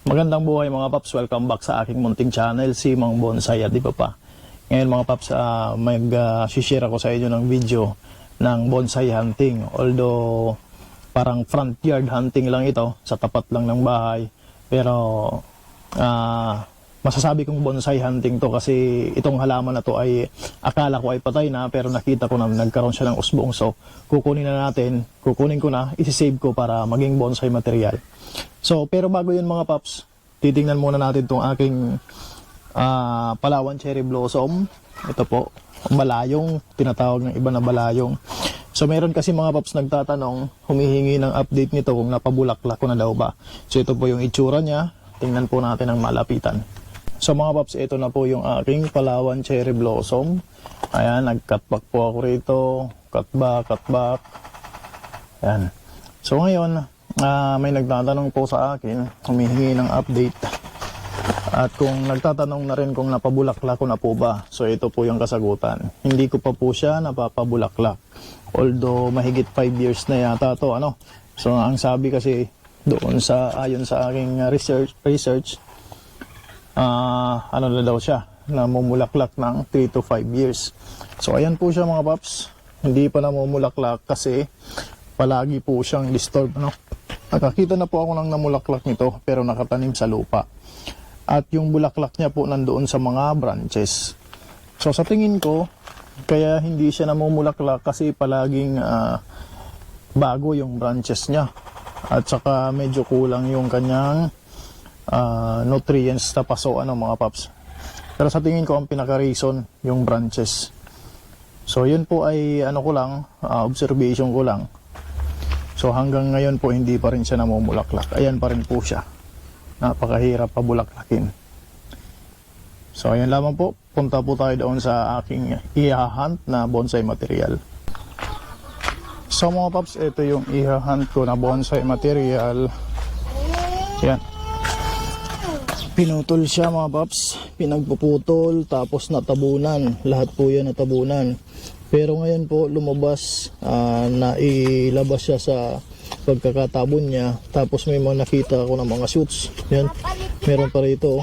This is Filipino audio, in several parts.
Magandang buhay mga paps, welcome back sa aking munting channel, si Mang Bonsai, di ba pa? Ngayon mga paps, mag-share ako sa inyo ng video ng bonsai hunting. Although parang front yard hunting lang ito, sa tapat lang ng bahay. Pero masasabi kong bonsai hunting to kasi itong halaman na to ay akala ko ay patay na, pero nakita ko na nagkaroon siya ng usbong. So kukunin ko na, isi-save ko para maging bonsai material. So, pero bago yun mga paps, titingnan muna natin itong aking Palawan cherry blossom. Ito po, balayong, tinatawag ng iba na balayong. So, meron kasi mga paps nagtatanong, humihingi ng update nito kung napabulaklak ko na daw ba. So, ito po yung itsura niya. Tingnan po natin ang malapitan. So, mga paps, ito na po yung aking Palawan cherry blossom. Ayan, nag-cut back po ako rito. Cut back. Ayan. So, ngayon, may nagtatanong po sa akin, humihingi ng update. At kung nagtatanong na rin kung napabulaklak ko na po ba. So ito po yung kasagutan. Hindi ko pa po siya napapabulaklak. Although mahigit 5 years na yata to, ano. So ang sabi kasi doon ayon sa aking research, ano na daw siya, namumulaklak ng 3 to 5 years. So ayan po siya mga paps. Hindi pa namumulaklak kasi palagi po siyang disturb, no? Nakakita na po ako ng namulaklak nito pero nakatanim sa lupa. At yung bulaklak niya po nandoon sa mga branches. So sa tingin ko, kaya hindi siya namumulaklak kasi palaging bago yung branches niya. At saka medyo kulang yung kanyang nutrients na paso, ano mga paps. Pero sa tingin ko ang pinaka-reason yung branches. So yun po ay ano ko lang, observation ko lang. So hanggang ngayon po hindi pa rin siya namumulaklak. Ayan pa rin po siya. Napakahirap pabulaklakin. So ayan lamang po. Punta po tayo doon sa aking ihahunt na bonsai material. So mga paps, ito yung ihahunt ko na bonsai material. Ayan. Pinutol siya mga paps. Pinagpuputol tapos natabunan. Lahat po yan natabunan. Pero ngayon po lumabas, nailabas siya sa pagkakatabon niya. Tapos may mga nakita ako ng mga shoots. Yan, meron pa rito.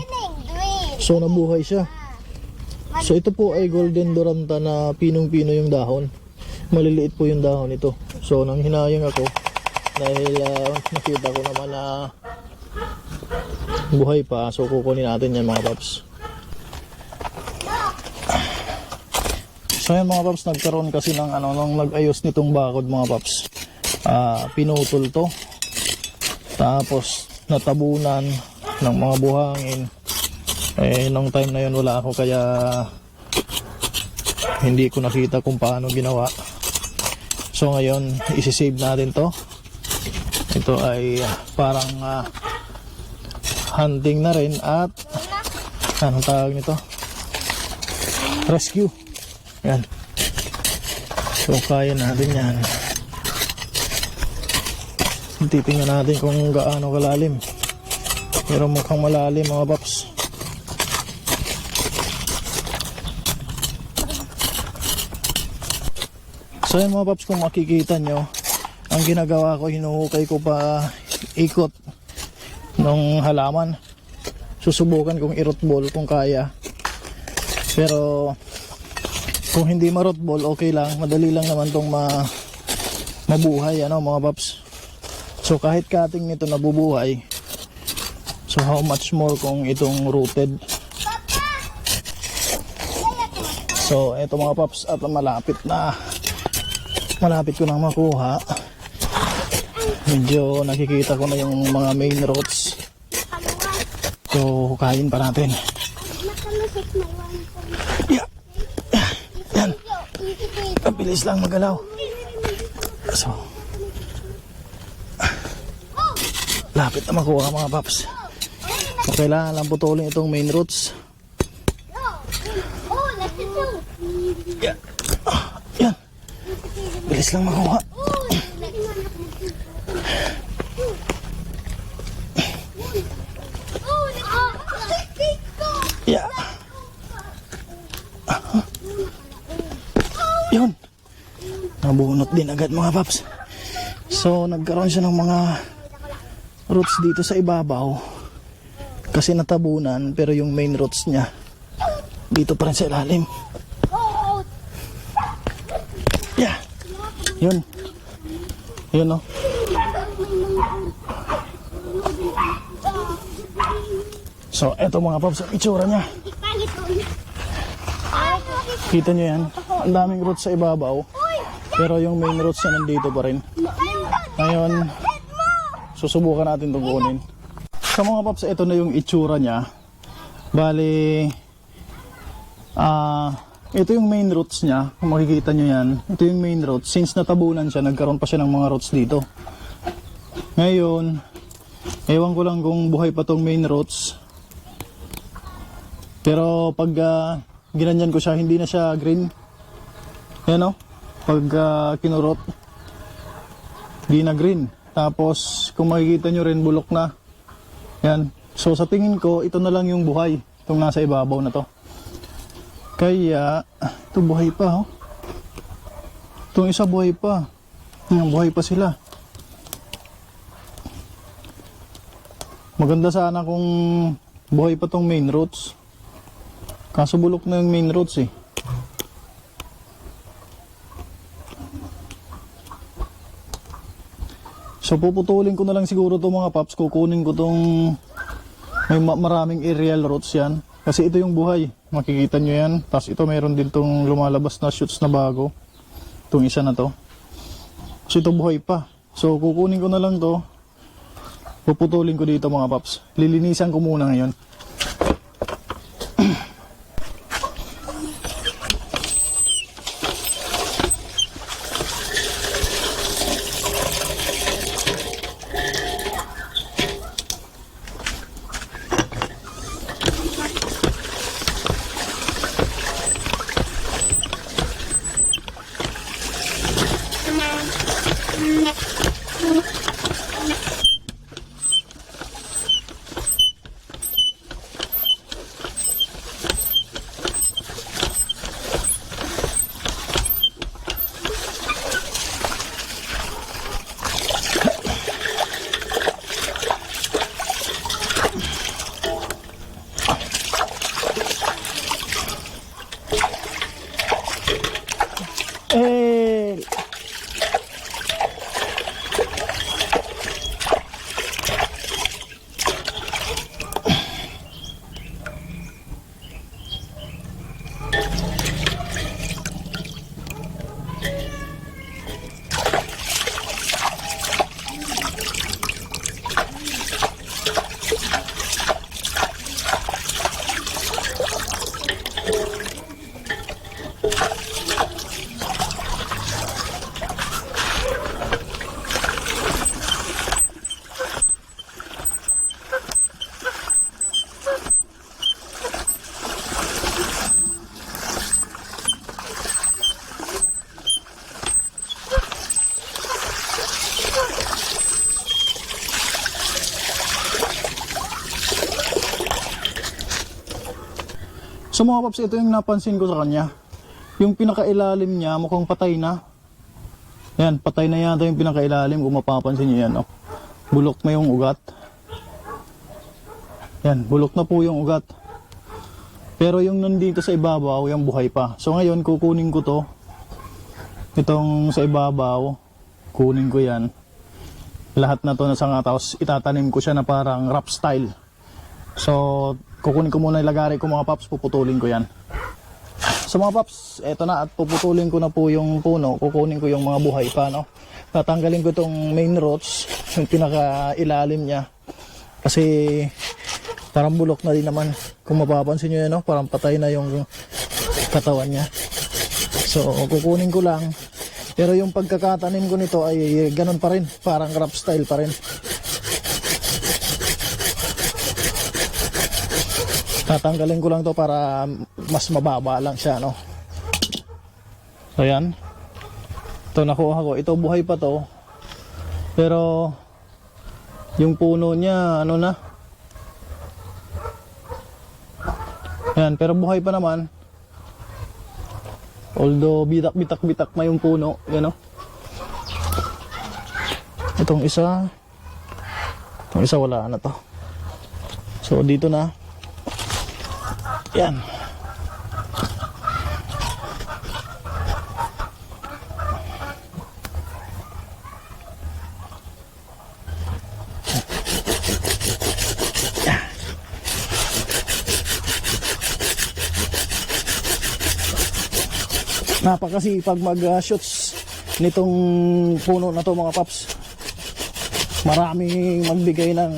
So nabuhay siya. So ito po ay golden doranta na pinong-pino yung dahon. Maliliit po yung dahon ito. So nang hinayang ako, dahil nakita ko naman na buhay pa. So kukunin natin yan mga paps. So yan mga paps, nagkaroon kasi ng nung nag-ayos nitong bakod mga paps. Pinutol to. Tapos natabunan ng mga buhangin. Nung time na yun wala ako kaya hindi ko nakita kung paano ginawa. So ngayon isi-save natin to. Ito ay parang hunting na rin at anong tawag nito? Rescue. Yan. So kaya natin yan. Titingnan natin kung gaano kalalim. Pero mukhang malalim mga paps. So yan mga paps, kung makikita nyo, ang ginagawa ko, hinuhukay ko pa ikot ng halaman. Susubukan kong i-root ball kung kaya. Pero kung hindi ma-root ball, okay lang. Madali lang naman tong mabuhay, ano mga paps. So kahit cutting nito nabubuhay. So how much more kung itong rooted. So eto mga paps, at malapit ko na makuha. Medyo nakikita ko na yung mga main roots. So hukayin pa natin. Yeah. Yan. Kabilis lang magalaw. So lapit na makuha mga paps. So kailangan lang putulin itong main roots. Yan. Yan. Bilis lang makuha. Yeah. Yun. Nabunot din agad mga paps. So nagkaroon siya ng mga roots dito sa ibabaw. kasi natabunan, pero yung main roots niya dito pa rin sa ilalim. Yeah. Yun. Yun, oh. So, eto mga paps, ang itsura niya. Kita nyo yan? Ang daming roots sa ibabaw. Pero yung main roots niya nandito pa rin. Ngayon, susubukan natin itong kunin. So mga paps, ito na yung itsura niya. Bali, ito yung main roots niya. Kung makikita nyo yan, ito yung main roots. Since natabunan siya, nagkaroon pa siya ng mga roots dito. Ngayon, ewan ko lang kung buhay pa tong main roots. Pero pag ginanyan ko siya, hindi na siya green. Yan o, pag kinurot, hindi na green. Tapos kung makikita nyo rin, bulok na. Yan. So sa tingin ko, ito na lang yung buhay. Itong nasa ibabaw na to. Kaya, ito buhay pa, oh. Itong isa buhay pa. Yan, buhay pa sila. Maganda sana kung buhay pa tong main roots. Kaso bulok na yung main roots eh. So puputulin ko na lang siguro itong mga paps. Kukunin ko itong may maraming aerial roots yan. Kasi ito yung buhay. Makikita nyo yan. Tapos ito mayroon din itong lumalabas na shoots na bago. Itong isa na to. So ito buhay pa. So kukunin ko na lang to. Puputulin ko dito mga paps. Lilinisan ko muna ngayon. So mga paps, ito yung napansin ko sa kanya. Yung pinakailalim niya mukhang patay na. Yan, patay na yata yung pinakailalim kung mapapansin niyo yan. Oh. Bulok na yung ugat. Yan, bulok na po yung ugat. Pero yung nandito sa ibabaw, yung buhay pa. So ngayon, kukunin ko to. Itong sa ibabaw, kunin ko yan. Lahat na to na sanga, tapos itatanim ko siya na parang wrap style. So, kukunin ko muna yung lagari ko mga paps, puputulin ko yan. So mga paps, eto na at puputulin ko na po yung puno. Kukunin ko yung mga buhay pa, no? Tatanggalin ko itong main roots, yung pinaka-ilalim niya. Kasi parang bulok na din naman. Kung mapapansin nyo yan, no? Parang patay na yung katawan niya. So kukunin ko lang. Pero yung pagkakatanim ko nito ay ganun pa rin. Parang crop style pa rin. Tatanggalin ko lang to para mas mababa lang siya, no? So yan. Ito nakuha ko. Ito buhay pa to. Pero yung puno niya ano na. Yan, pero buhay pa naman. Although bitak na yung puno, yan, no? Itong isa wala na to. So dito na. Yan. Napakasipag mag-shoots nitong puno na to mga paps. Maraming magbigay ng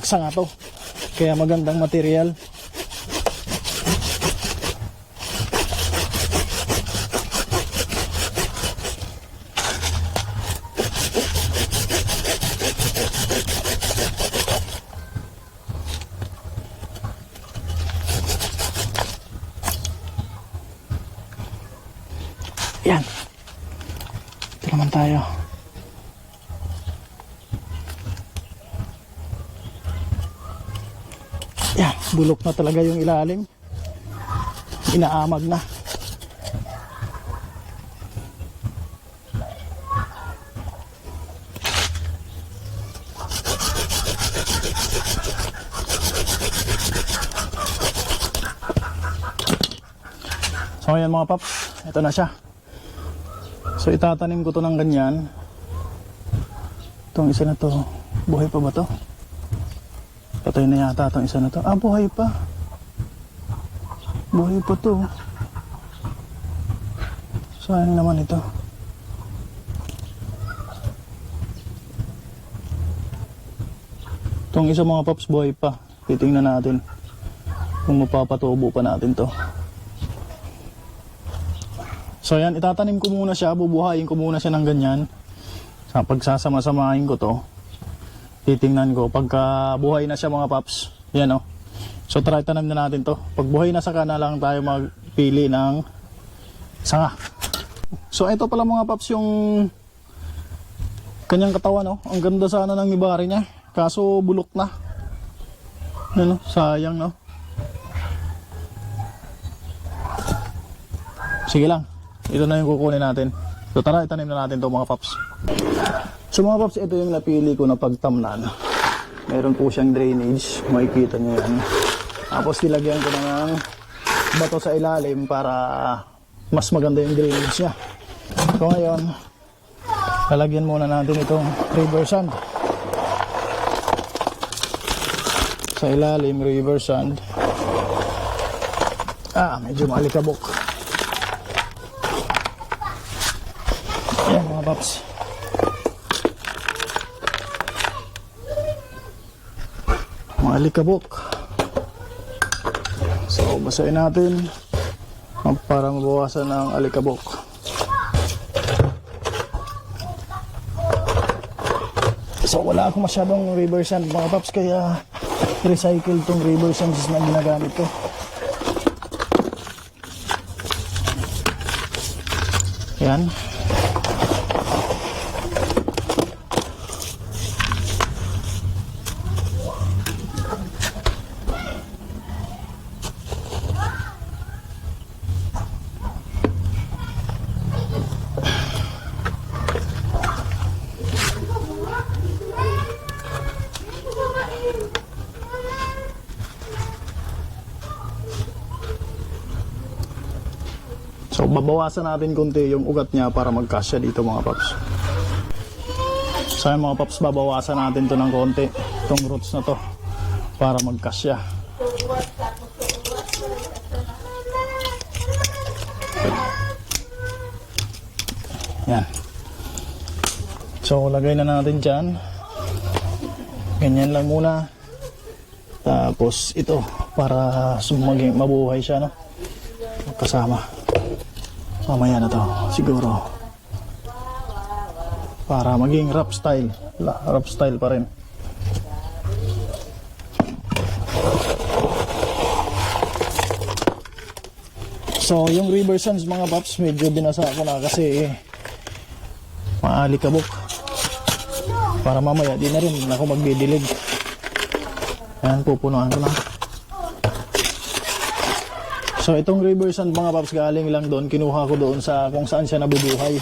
sanga to, kaya magandang material. Yan. Ito naman tayo. Yan. Bulok na talaga yung ilalim. Inaamag na. So ayan mga paps. Ito na siya. So itatanim ko to ng ganyan. Itong isa na to, buhay pa ba to? Patay na yata itong isa na to. Ah, buhay pa. Buhay pa to. Saan naman ito? Itong isa mga paps, buhay pa. Titingnan natin kung mapapatubo pa natin to. So yan, itatanim ko muna siya, bubuhayin ko muna siya ng ganyan. Sa pagsasama-samahin ko to, titingnan ko pagka buhay na siya mga paps. Yan o. So try tanim na natin to. Pag buhay na saka na lang tayo magpili ng sanga. So ito pala mga paps yung kanyang katawan o. Ang ganda sana ng ibari niya. Kaso bulok na. Yan o, sayang no. Sige lang. Ito na yung kukunin natin. So tara, itanim na natin to mga paps. So mga paps, ito yung napili ko na pagtamnan. Meron po siyang drainage. Makikita nyo yan. Tapos nilagyan ko na ng bato sa ilalim para mas maganda yung drainage niya. So ngayon, lalagyan muna natin itong river sand. Sa ilalim, river sand. Ah, medyo maalikabok. Yan mga paps. Maalikabok. So basahin natin para mabawasan ng alikabok. So wala akong masyadong river sand mga paps, kaya recycle tong river sand na ginagamit ko. Yan. So babawasan natin konti yung ugat niya para magkasya dito mga paps. So yung mga paps, babawasan natin to ng konti, itong roots na to, para magkasya. Yan. So lagay na natin dyan. Ganyan lang muna. Tapos ito, para maging mabuhay siya, no? Kasama. Mamaya na to, siguro. Para maging wrap style. Wrap style pa rin. So, yung river sands mga paps, medyo binasa ko na kasi maalikabok. Para mamaya, di na rin ako magdidilig. Ayan, pupunuan ko na. So itong river sand mga paps, galing lang doon, kinuha ko doon sa kung saan siya nabubuhay.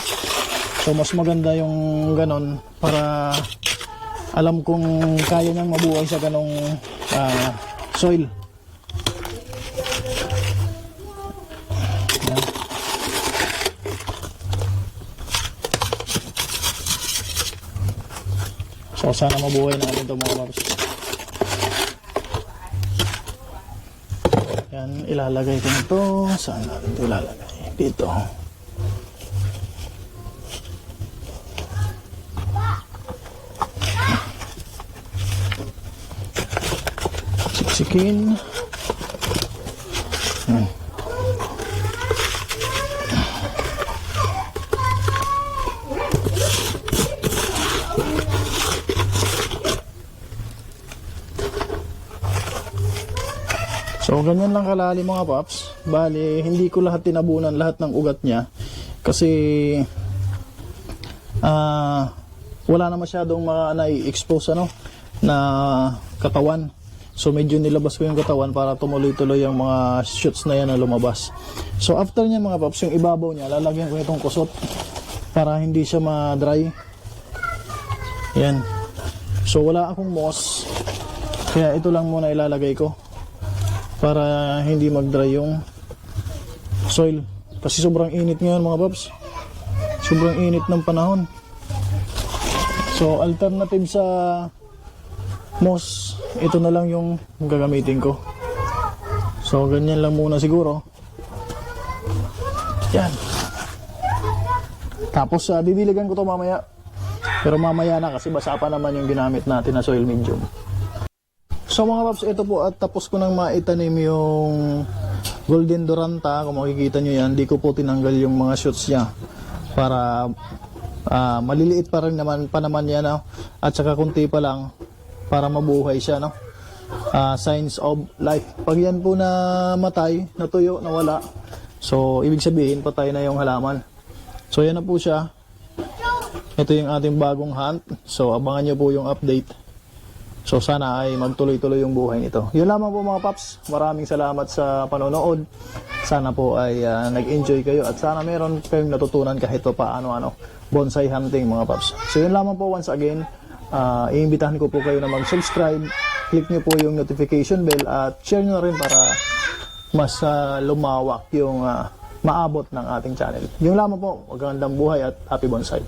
So mas maganda yung ganon para alam kong kaya niyang mabuhay sa ganong soil. Yan. So sana mabuhay natin ito mga paps. Yan, ilalagay ko nito. Saan natin ito ilalagay? Dito. Siksikin. Yan. So ganyan lang kalalim mga paps. Bali hindi ko lahat tinabunan lahat ng ugat niya kasi wala na masyadong mga nai-expose na katawan. So medyo nilabas ko yung katawan para tumuloy-tuloy yung mga shoots na yan na lumabas. So after niya mga paps, yung ibabaw niya lalagyan ko itong kusot para hindi siya ma-dry. Yan. So wala akong moss kaya ito lang muna ilalagay ko para hindi mag-dry yung soil. Kasi sobrang init ngayon mga paps. Sobrang init ng panahon. So alternative sa moss, ito na lang yung gagamitin ko. So ganyan lang muna siguro. Yan. Tapos didiligan ko to mamaya. Pero mamaya na kasi basa pa naman yung ginamit natin na soil medium. So mga paps, ito po at tapos ko nang maitanim yung Golden Duranta. Kung makikita nyo yan, di ko po tinanggal yung mga shoots niya para maliliit pa rin naman yan at saka kunti pa lang para mabuhay siya signs of life. Pag yan po na matay, natuyo, nawala, so ibig sabihin patay na yung halaman. So yan na po siya. Ito yung ating bagong hunt. So abangan nyo po yung update. So sana ay magtuloy-tuloy yung buhay nito. Yun lamang po mga paps. Maraming salamat sa panonood. Sana po ay nag-enjoy kayo at sana meron kayong natutunan kahit pa ano bonsai hunting mga paps. So yun lamang po once again. Iimbitahan ko po kayo na mag-subscribe. Click nyo po yung notification bell at share nyo na rin para mas lumawak yung maabot ng ating channel. Yung lamang po. Magandang buhay at happy bonsai.